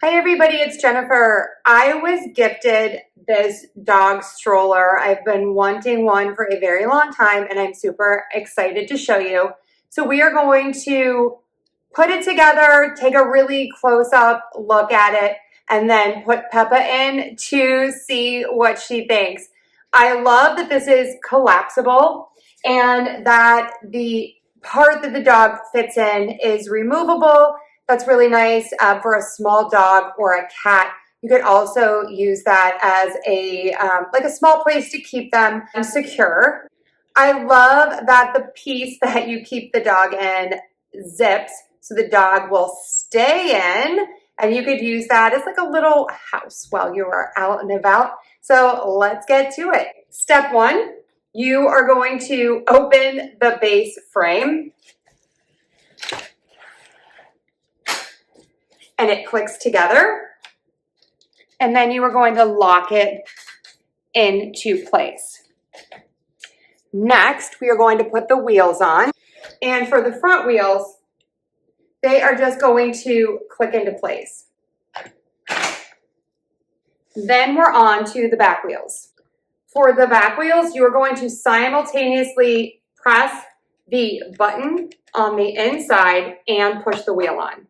Hi everybody, it's Jennifer. I was gifted this dog stroller. I've been wanting one for a very long time and I'm super excited to show you. So we are going to put it together, take a really close-up look at it, and then put Peppa in to see what she thinks. I love that this is collapsible and that the part that the dog fits in is removable. That's really nice for a small dog or a cat. You could also use that as a like a small place to keep them secure. I love that the piece that you keep the dog in zips so the dog will stay in, and you could use that as like a little house while you are out and about. So let's get to it. Step one, you are going to open the base frame. And it clicks together, and then you are going to lock it into place. Next, we are going to put the wheels on, and for the front wheels, they are just going to click into place. Then we're on to the back wheels. For the back wheels, you are going to simultaneously press the button on the inside and push the wheel on.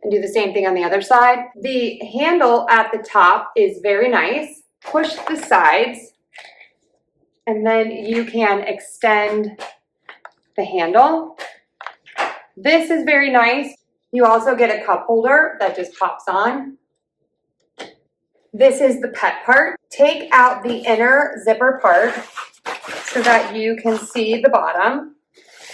And do the same thing on the other side. The handle at the top is very nice. Push the sides, and then you can extend the handle. This is very nice. You also get a cup holder that just pops on. This is the pet part. Take out the inner zipper part so that you can see the bottom.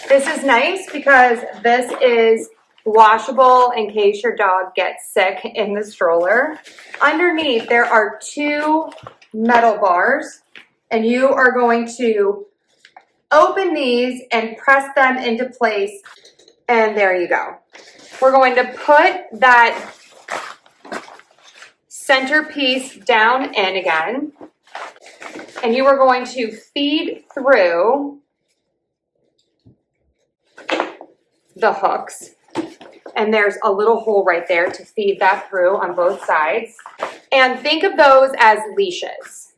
This is nice because this is washable in case your dog gets sick in the stroller. Underneath, there are two metal bars, and you are going to open these and press them into place, and there you go. We're going to put that centerpiece down in again, and you are going to feed through the hooks. And there's a little hole right there to feed that through on both sides. And think of those as leashes.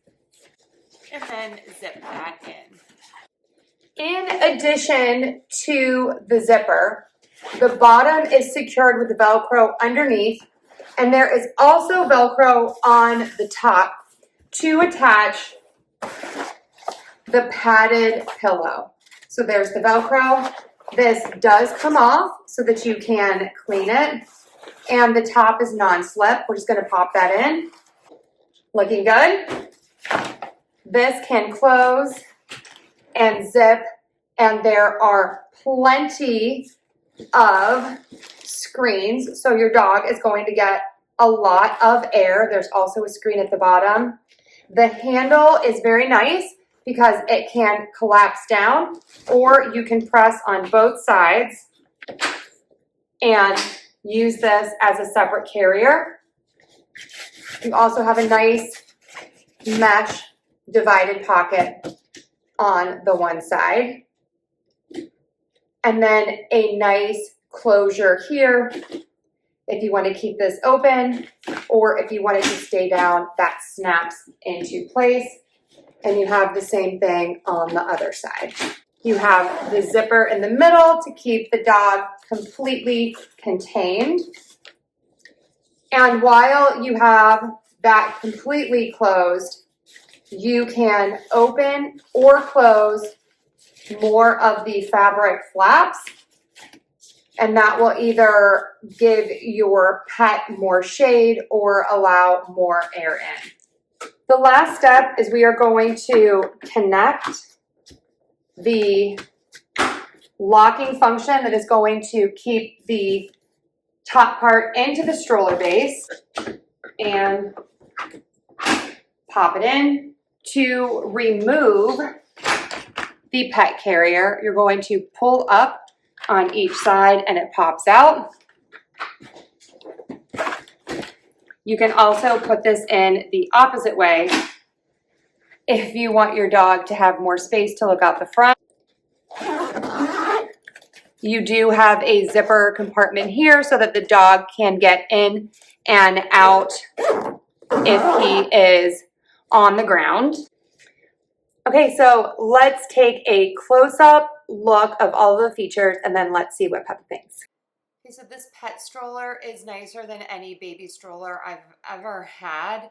And then zip that in. In addition to the zipper, the bottom is secured with the Velcro underneath. And there is also Velcro on the top to attach the padded pillow. So there's the Velcro. This does come off so that you can clean it. And the top is non-slip. We're just going to pop that in. Looking good. This can close and zip. And there are plenty of screens. So your dog is going to get a lot of air. There's also a screen at the bottom. The handle is very nice because it can collapse down, or you can press on both sides and use this as a separate carrier. You also have a nice mesh divided pocket on the one side. And then a nice closure here if you want to keep this open, or if you want it to stay down, that snaps into place. And you have the same thing on the other side. You have the zipper in the middle to keep the dog completely contained. And while you have that completely closed, you can open or close more of the fabric flaps. And that will either give your pet more shade or allow more air in. The last step is we are going to connect the locking function that is going to keep the top part into the stroller base and pop it in. To remove the pet carrier, you're going to pull up on each side and it pops out. You can also put this in the opposite way if you want your dog to have more space to look out the front. You do have a zipper compartment here so that the dog can get in and out if he is on the ground. Okay, so let's take a close-up look of all of the features and then let's see what Peppa thinks. Okay, so this pet stroller is nicer than any baby stroller I've ever had.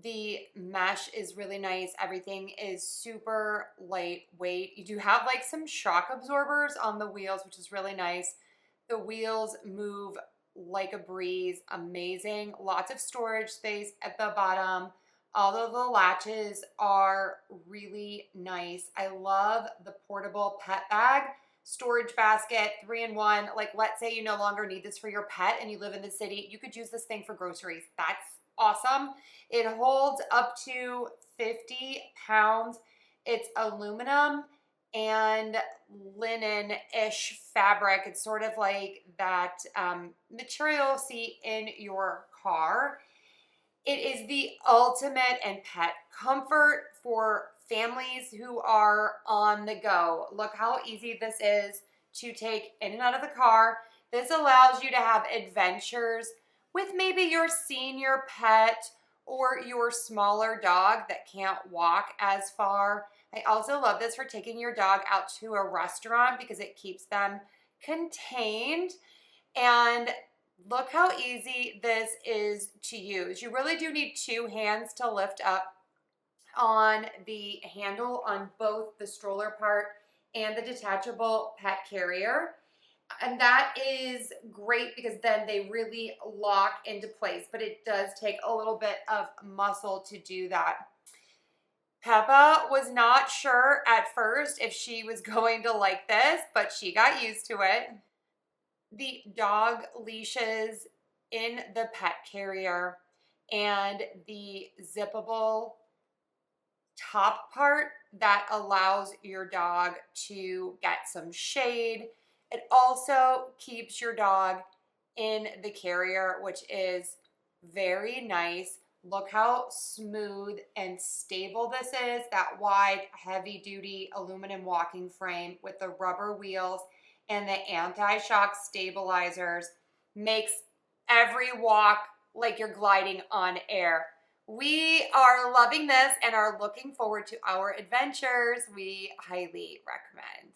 The mesh is really nice. Everything is super lightweight. You do have like some shock absorbers on the wheels, which is really nice. The wheels move like a breeze. Amazing. Lots of storage space at the bottom. All of the latches are really nice. I love the portable pet bag. Storage basket, 3-in-1. Like, let's say you no longer need this for your pet and you live in the city, you could use this thing for groceries. That's awesome. It holds up to 50 pounds. It's aluminum and linen-ish fabric. It's sort of like that material you'll see in your car. It is the ultimate in pet comfort for families who are on the go. Look how easy this is to take in and out of the car. This allows you to have adventures with maybe your senior pet or your smaller dog that can't walk as far. I also love this for taking your dog out to a restaurant because it keeps them contained. And look how easy this is to use. You really do need two hands to lift up on the handle on both the stroller part and the detachable pet carrier. And that is great because then they really lock into place, but it does take a little bit of muscle to do that. Peppa was not sure at first if she was going to like this, but she got used to it. The dog leashes in the pet carrier and the zippable top part that allows your dog to get some shade. It also keeps your dog in the carrier, which is very nice. Look how smooth and stable this is. That wide, heavy-duty aluminum walking frame with the rubber wheels and the anti-shock stabilizers makes every walk like you're gliding on air. We are loving this and are looking forward to our adventures. We highly recommend.